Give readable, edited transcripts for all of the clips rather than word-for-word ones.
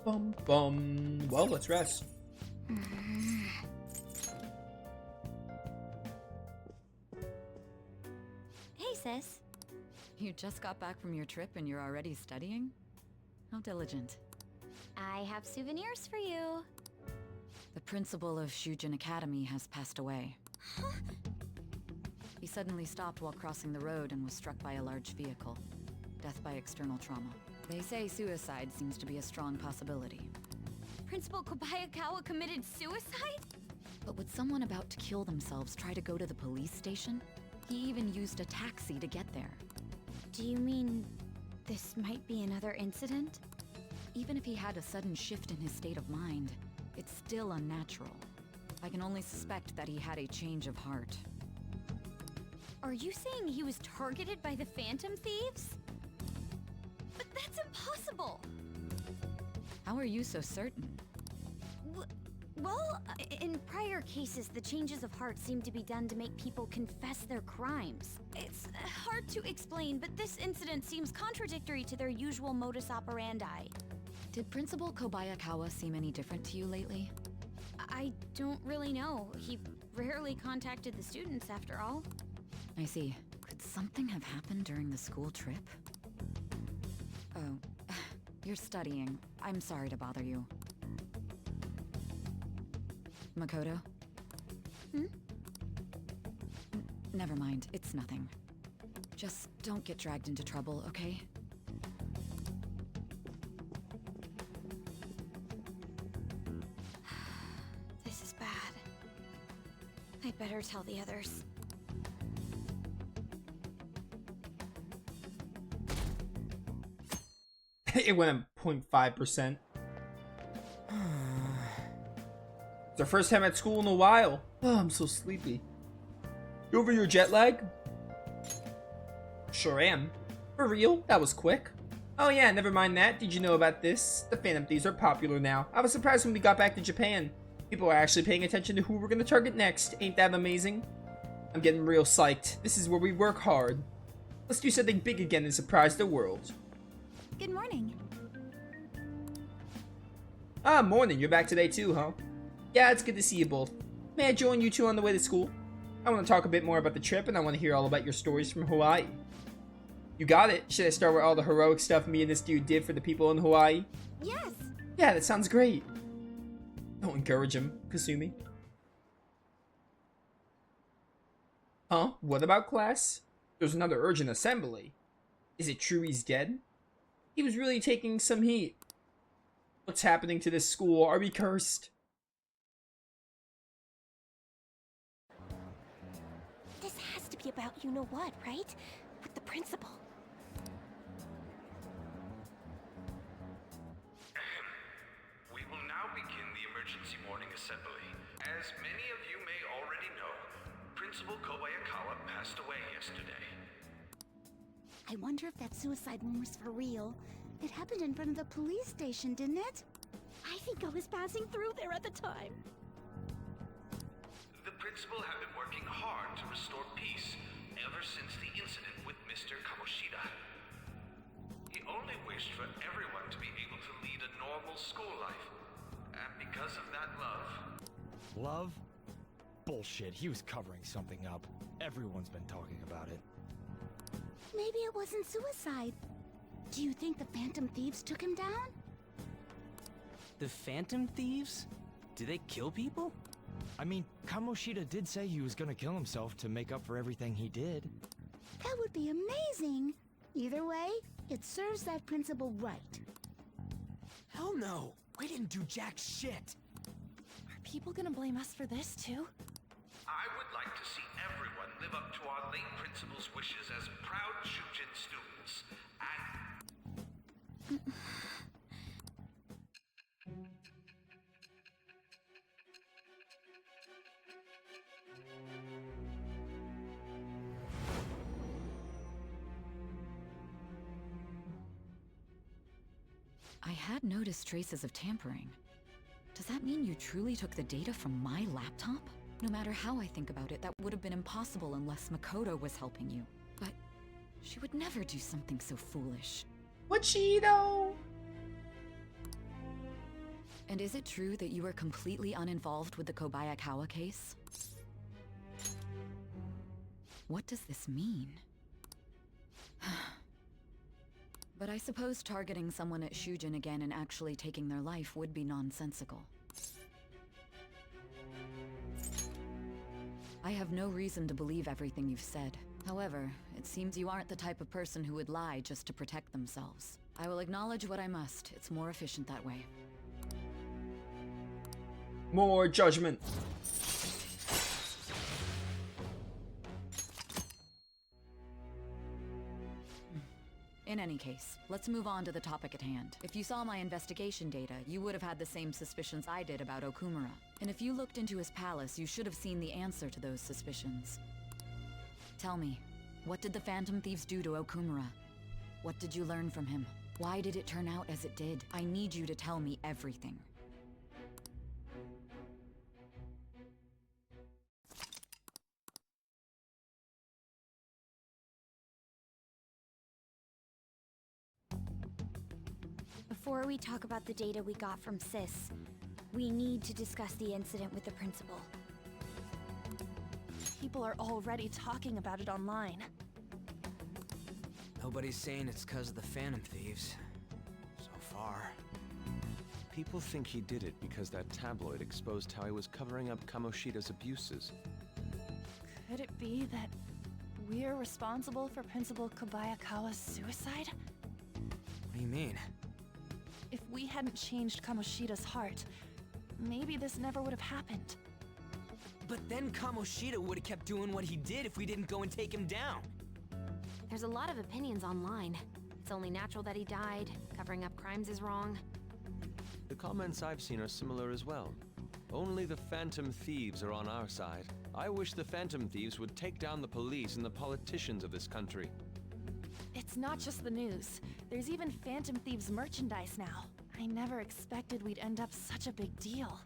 Bum bum. Well, let's rest. Hey, sis. You just got back from your trip and you're already studying? How diligent. I have souvenirs for you. The principal of Shujin Academy has passed away. Huh? He suddenly stopped while crossing the road and was struck by a large vehicle. Death by external trauma. They say suicide seems to be a strong possibility. Principal Kobayakawa committed suicide? But would someone about to kill themselves try to go to the police station? He even used a taxi to get there. Do you mean this might be another incident? Even if he had a sudden shift in his state of mind, it's still unnatural. I can only suspect that he had a change of heart. Are you saying he was targeted by the Phantom Thieves? But that's impossible! How are you so certain? Well, in prior cases, the changes of heart seem to be done to make people confess their crimes. It's hard to explain, but this incident seems contradictory to their usual modus operandi. Did Principal Kobayakawa seem any different to you lately? I don't really know. He rarely contacted the students, after all. I see. Could something have happened during the school trip? Oh, you're studying. I'm sorry to bother you. Makoto? Never mind, it's nothing. Just don't get dragged into trouble, okay? This is bad. I'd better tell the others. It went at 0.5%. It's our first time at school in a while. Oh, I'm so sleepy. You over your jet lag? Sure am. For real? That was quick. Oh yeah, never mind that. Did you know about this? The Phantom Thieves are popular now. I was surprised when we got back to Japan. People are actually paying attention to who we're gonna target next. Ain't that amazing? I'm getting real psyched. This is where we work hard. Let's do something big again and surprise the world. Good morning. Ah, morning. You're back today too, huh? Yeah, it's good to see you both. May I join you two on the way to school? I want to talk a bit more about the trip, and I want to hear all about your stories from Hawaii. You got it. Should I start with all the heroic stuff me and this dude did for the people in Hawaii? Yes. Yeah, that sounds great. Don't encourage him, Kasumi. Huh? What about class? There's another urgent assembly. Is it true he's dead? He was really taking some heat. What's happening to this school? Are we cursed? This has to be about you-know-what, right? With the principal. We will now begin the emergency morning assembly. As many of you may already know, Principal Kobayakawa passed away yesterday. I wonder if that suicide one was for real. It happened in front of the police station, didn't it? I think I was passing through there at the time. The principal had been working hard to restore peace ever since the incident with Mr. Kamoshida. He only wished for everyone to be able to lead a normal school life. And because of that love... Love? Bullshit, he was covering something up. Everyone's been talking about it. Maybe it wasn't suicide. Do you think the Phantom Thieves took him down? The Phantom Thieves? Do they kill people? I mean, Kamoshida did say he was gonna kill himself to make up for everything he did. That would be amazing. Either way, it serves that principal right. Hell no! We didn't do jack shit! Are people gonna blame us for this, too? I would like to see everyone live up to our late principal's wishes as proud Shujin students. And... I had noticed traces of tampering. Does that mean you truly took the data from my laptop? No matter how I think about it, that would have been impossible unless Makoto was helping you. But she would never do something so foolish. Would she though? And is it true that you were completely uninvolved with the Kobayakawa case? What does this mean? But I suppose targeting someone at Shujin again and actually taking their life would be nonsensical. I have no reason to believe everything you've said. However, it seems you aren't the type of person who would lie just to protect themselves. I will acknowledge what I must. It's more efficient that way. More judgment. In any case, let's move on to the topic at hand. If you saw my investigation data, you would have had the same suspicions I did about Okumura. And if you looked into his palace, you should have seen the answer to those suspicions. Tell me, what did the Phantom Thieves do to Okumura? What did you learn from him? Why did it turn out as it did? I need you to tell me everything. Before we talk about the data we got from Sis, we need to discuss the incident with the principal. People are already talking about it online. Nobody's saying it's because of the Phantom Thieves. So far. People think he did it because that tabloid exposed how he was covering up Kamoshida's abuses. Could it be that we're responsible for Principal Kobayakawa's suicide? What do you mean? If we hadn't changed Kamoshida's heart, maybe this never would have happened. But then Kamoshida would have kept doing what he did if we didn't go and take him down. There's a lot of opinions online. It's only natural that he died. Covering up crimes is wrong. The comments I've seen are similar as well. Only the Phantom Thieves are on our side. I wish the Phantom Thieves would take down the police and the politicians of this country. It's not just the news. There's even Phantom Thieves merchandise now. I never expected we'd end up such a big deal.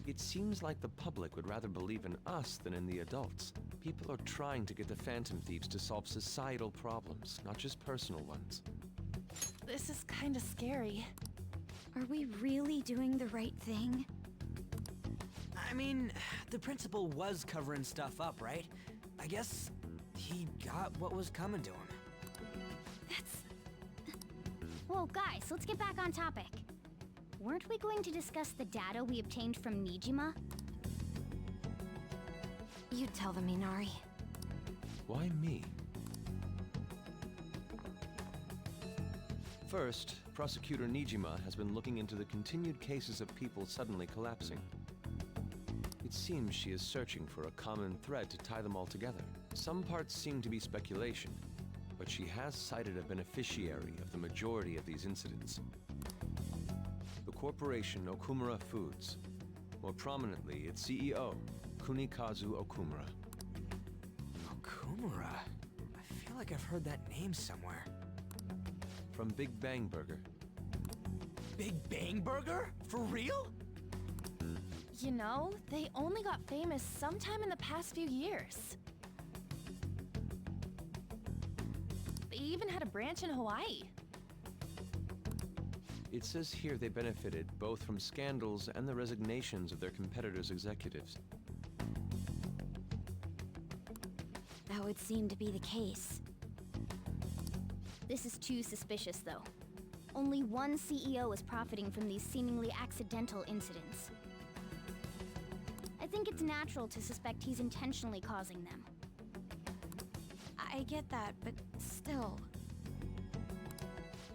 It seems like the public would rather believe in us than in the adults. People are trying to get the Phantom Thieves to solve societal problems, not just personal ones. This is kinda scary. Are we really doing the right thing? I mean, the principal was covering stuff up, right? I guess he got what was coming to him. Whoa, guys, let's get back on topic. Weren't we going to discuss the data we obtained from Nijima? You tell them, Minari. Why me? First, Prosecutor Nijima has been looking into the continued cases of people suddenly collapsing. It seems she is searching for a common thread to tie them all together. Some parts seem to be speculation, but she has cited a beneficiary of the majority of these incidents. The corporation Okumura Foods. More prominently, its CEO, Kunikazu Okumura. Okumura? I feel like I've heard that name somewhere. From Big Bang Burger. Big Bang Burger? For real? You know, they only got famous sometime in the past few years. They even had a branch in Hawaii. It says here they benefited both from scandals and the resignations of their competitors' executives. That would seem to be the case. This is too suspicious, though. Only one CEO is profiting from these seemingly accidental incidents. I think it's natural to suspect he's intentionally causing them. I get that, but still.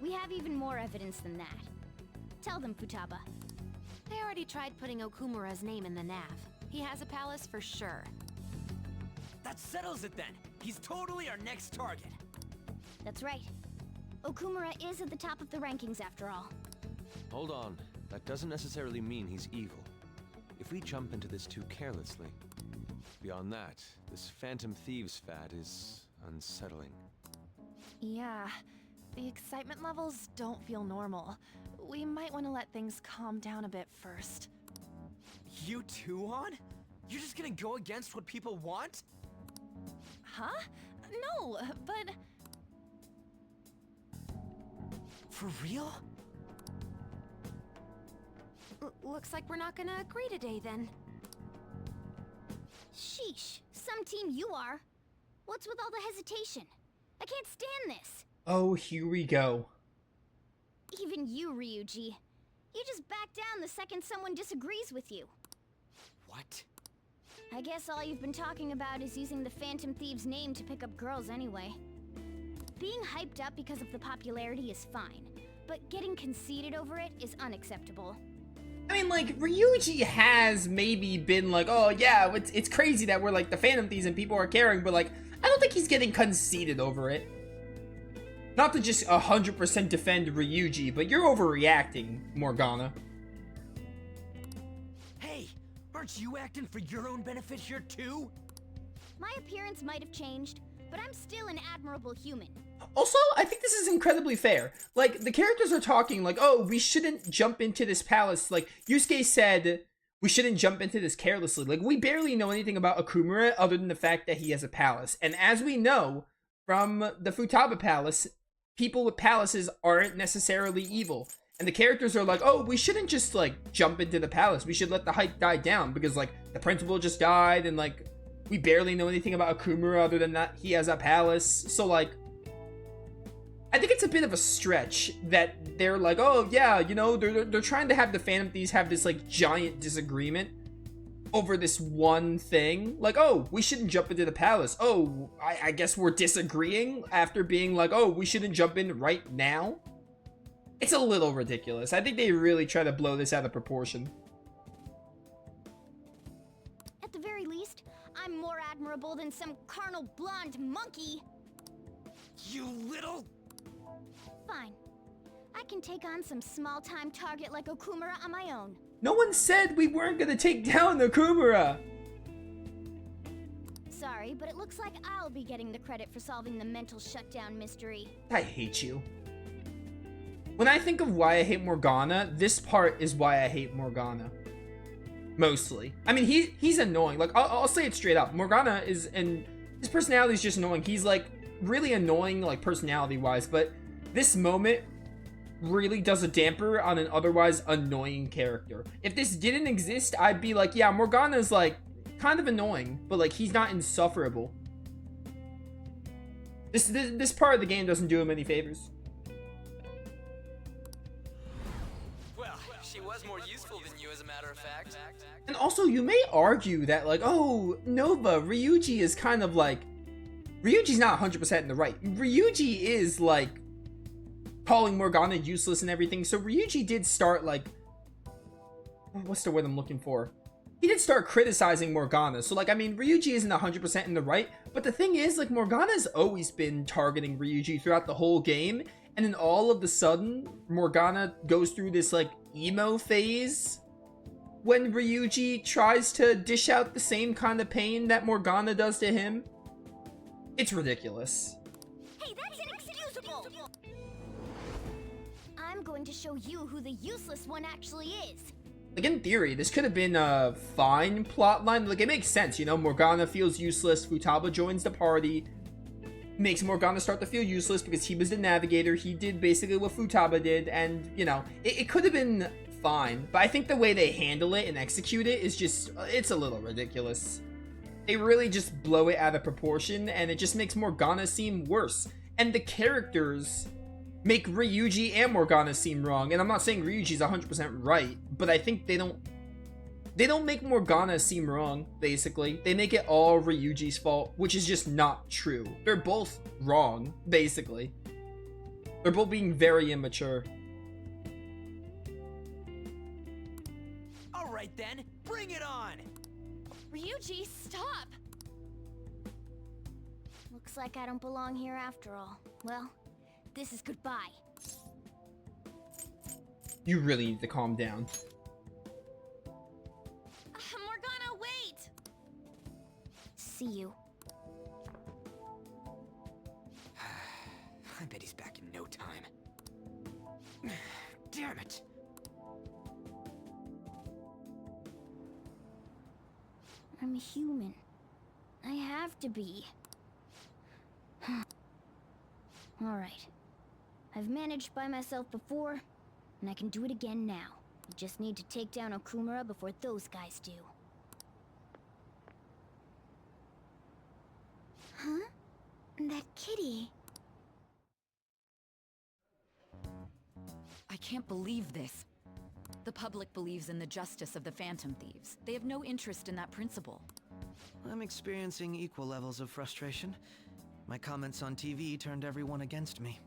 We have even more evidence than that. Tell them, Futaba. They already tried putting Okumura's name in the nav. He has a palace for sure. That settles it then. He's totally our next target. That's right. Okumura is at the top of the rankings after all. Hold on. That doesn't necessarily mean he's evil. If we jump into this too carelessly. Beyond that, this Phantom Thieves fad is unsettling. Yeah, the excitement levels don't feel normal. We might want to let things calm down a bit first. You too, On? You're just gonna go against what people want? Huh? No, but... For real? Looks like we're not gonna agree today then. Sheesh, some team you are. What's with all the hesitation? I can't stand this. Oh, here we go. Even you, Ryuji. You just back down the second someone disagrees with you. What? I guess all you've been talking about is using the Phantom Thieves' name to pick up girls anyway. Being hyped up because of the popularity is fine, but getting conceited over it is unacceptable. I mean, like, Ryuji has maybe been like, oh yeah, it's crazy that we're like the Phantom Thieves and people are caring, but like, I don't think he's getting conceited over it. Not to just 100% defend Ryuji, but you're overreacting, Morgana. Hey, aren't you acting for your own benefit here too? My appearance might have changed, but I'm still an admirable human. Also, I think this is incredibly fair. Like, the characters are talking like, oh, we shouldn't jump into this palace. Like, Yusuke said, we shouldn't jump into this carelessly. Like, we barely know anything about Okumura other than the fact that he has a palace. And as we know from the Futaba Palace, people with palaces aren't necessarily evil. And the characters are like, oh, we shouldn't just, like, jump into the palace. We should let the hype die down because, like, the principal just died and, like, we barely know anything about Okumura other than that he has a palace. So, like, I think it's a bit of a stretch that they're like, oh, yeah, you know, they're trying to have the Phantom Thieves have this, like, giant disagreement over this one thing. Like, oh, we shouldn't jump into the palace. Oh, I guess we're disagreeing after being like, oh, we shouldn't jump in right now. It's a little ridiculous. I think they really try to blow this out of proportion. At the very least, I'm more admirable than some carnal blonde monkey. You little... Fine. I can take on some small-time target like Okumura on my own. No one said we weren't gonna take down Okumura. Sorry, but it looks like I'll be getting the credit for solving the mental shutdown mystery. I hate you. When I think of why I hate Morgana, this part is why I hate Morgana. Mostly. I mean, he's annoying. Like, I'll say it straight up. Morgana is, and his personality is just annoying. He's, like, really annoying, like, personality-wise, but this moment really does a damper on an otherwise annoying character. If this didn't exist, I'd be like, yeah, Morgana's, like, kind of annoying, but, like, he's not insufferable. This part of the game doesn't do him any favors. Well, she was more useful than you, as a matter of fact. And also, you may argue that, like, oh, Nova, Ryuji is kind of, like, Ryuji's not 100% in the right. Ryuji is, like, calling Morgana useless and everything, so Ryuji did start, like, what's the word I'm looking for? He did start criticizing Morgana, so, like, I mean, Ryuji isn't 100% in the right, but the thing is, like, Morgana's always been targeting Ryuji throughout the whole game, and then all of a sudden, Morgana goes through this, like, emo phase when Ryuji tries to dish out the same kind of pain that Morgana does to him. It's ridiculous. Hey, that's inexcusable! I'm going to show you who the useless one actually is. Like, in theory, this could have been a fine plotline. Like, it makes sense, you know? Morgana feels useless, Futaba joins the party, makes Morgana start to feel useless because he was the navigator. He did basically what Futaba did, and, you know, it could have been fine. But I think the way they handle it and execute it is just, it's a little ridiculous. They really just blow it out of proportion, and it just makes Morgana seem worse. And the characters make Ryuji and Morgana seem wrong. And I'm not saying Ryuji's 100% right, but I think they don't make Morgana seem wrong, basically. They make it all Ryuji's fault, which is just not true. They're both wrong, basically. They're both being very immature. Alright then, bring it on! Ryuji, stop! Looks like I don't belong here after all. Well, this is goodbye. You really need to calm down. Morgana, wait! See you. I bet he's back in no time. Damn it! I'm a human. I have to be. Alright. I've managed by myself before, and I can do it again now. You just need to take down Okumura before those guys do. Huh? That kitty. I can't believe this. The public believes in the justice of the Phantom Thieves. They have no interest in that principle. I'm experiencing equal levels of frustration. My comments on TV turned everyone against me.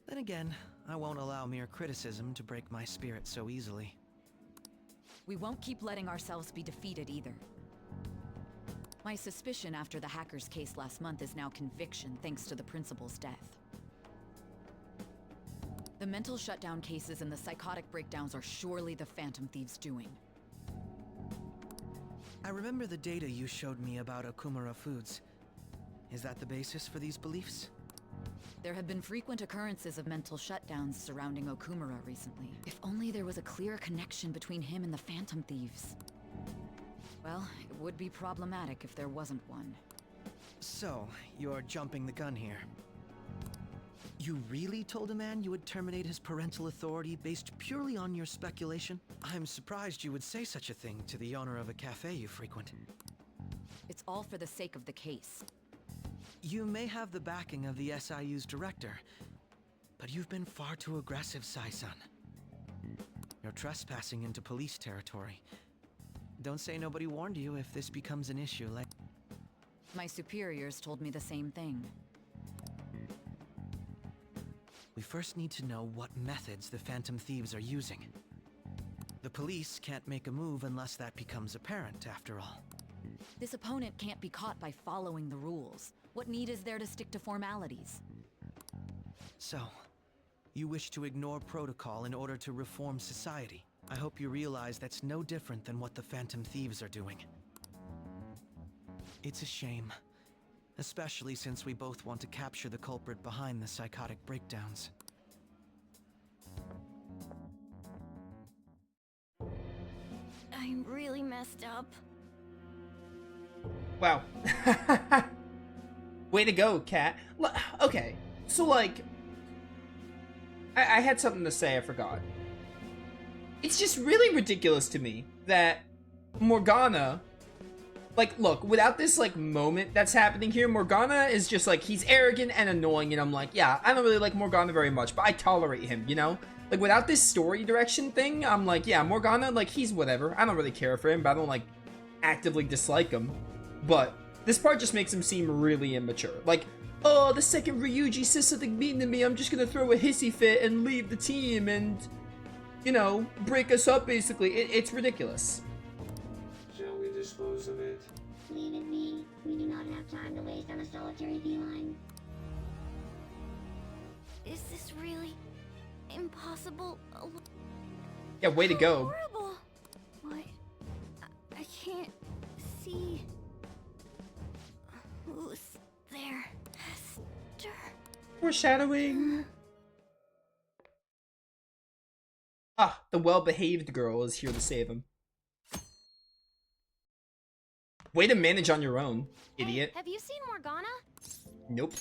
Then again, I won't allow mere criticism to break my spirit so easily. We won't keep letting ourselves be defeated either. My suspicion after the hacker's case last month is now conviction thanks to the principal's death. The mental shutdown cases and the psychotic breakdowns are surely the Phantom Thieves' doing. I remember the data you showed me about Okumura foods. Is that the basis for these beliefs? There have been frequent occurrences of mental shutdowns surrounding Okumura recently. If only there was a clear connection between him and the Phantom Thieves. Well, it would be problematic if there wasn't one. So, you're jumping the gun here. You really told a man you would terminate his parental authority based purely on your speculation? I'm surprised you would say such a thing to the owner of a cafe you frequent. It's all for the sake of the case. You may have the backing of the SIU's director, but you've been far too aggressive, Sai-san. You're trespassing into police territory. Don't say nobody warned you if this becomes an issue like... My superiors told me the same thing. We first need to know what methods the Phantom Thieves are using. The police can't make a move unless that becomes apparent, after all. This opponent can't be caught by following the rules. What need is there to stick to formalities? So, you wish to ignore protocol in order to reform society. I hope you realize that's no different than what the Phantom Thieves are doing. It's a shame. Especially since we both want to capture the culprit behind the psychotic breakdowns. I'm really messed up. Wow. Way to go, Kat. Okay, so like... I had something to say, I forgot. It's just really ridiculous to me that Morgana... Like, look, without this, like, moment that's happening here, Morgana is just, like, he's arrogant and annoying, and I'm like, yeah, I don't really like Morgana very much, but I tolerate him, you know? Like, without this story direction thing, I'm like, yeah, Morgana, like, he's whatever. I don't really care for him, but I don't, like, actively dislike him. But this part just makes him seem really immature. Like, oh, the second Ryuji says something mean to me, I'm just gonna throw a hissy fit and leave the team and, you know, break us up, basically. It's ridiculous. Shall we dispose of it? Leave it be. We do not have time to waste on a solitary feline. Is this really impossible? Yeah, way to go. Horrible. What? I can't see. Who's there? Hester. Foreshadowing. Ah, the well-behaved girl is here to save him. Way to manage on your own, idiot. Hey, have you seen Morgana? Nope.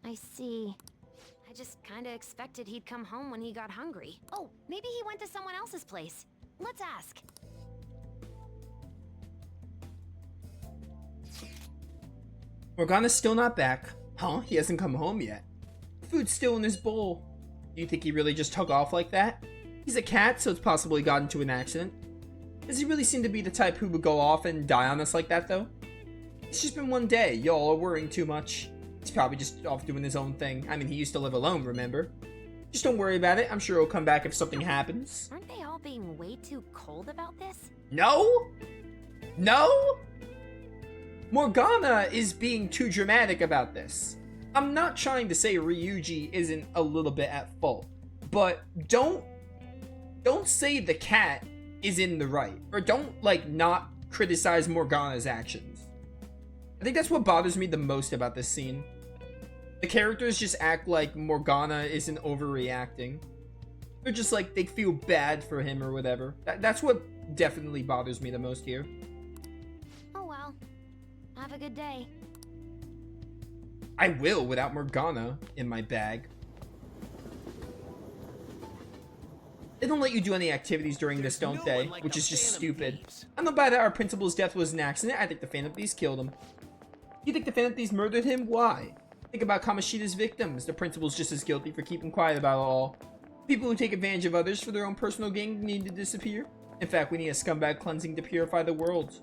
I see. I just kinda expected he'd come home when he got hungry. Oh, maybe he went to someone else's place. Let's ask. Morgana's still not back. Huh? He hasn't come home yet. Food's still in his bowl. Do you think he really just took off like that? He's a cat, so it's possible he got into an accident. Does he really seem to be the type who would go off and die on us like that, though? It's just been one day. Y'all are worrying too much. He's probably just off doing his own thing. I mean, he used to live alone, remember? Just don't worry about it. I'm sure he'll come back if something happens. Aren't they all being way too cold about this? No? No? Morgana is being too dramatic about this. I'm not trying to say Ryuji isn't a little bit at fault, but don't say the cat is in the right, or don't, like, not criticize Morgana's actions. I think that's what bothers me the most about this scene. The characters just act like Morgana isn't overreacting. They're just like, they feel bad for him or whatever. That's what definitely bothers me the most here. Oh well. Have a good day. I will without Morgana in my bag. They don't let you do any activities during this, don't they? Which is just stupid. I'm not bad that our principal's death was an accident. I think the Phantom Thieves killed him. You think the Phantom Thieves murdered him? Why? Think about Kamoshida's victims. The principal's just as guilty for keeping quiet about it all. People who take advantage of others for their own personal gain need to disappear. In fact, we need a scumbag cleansing to purify the world.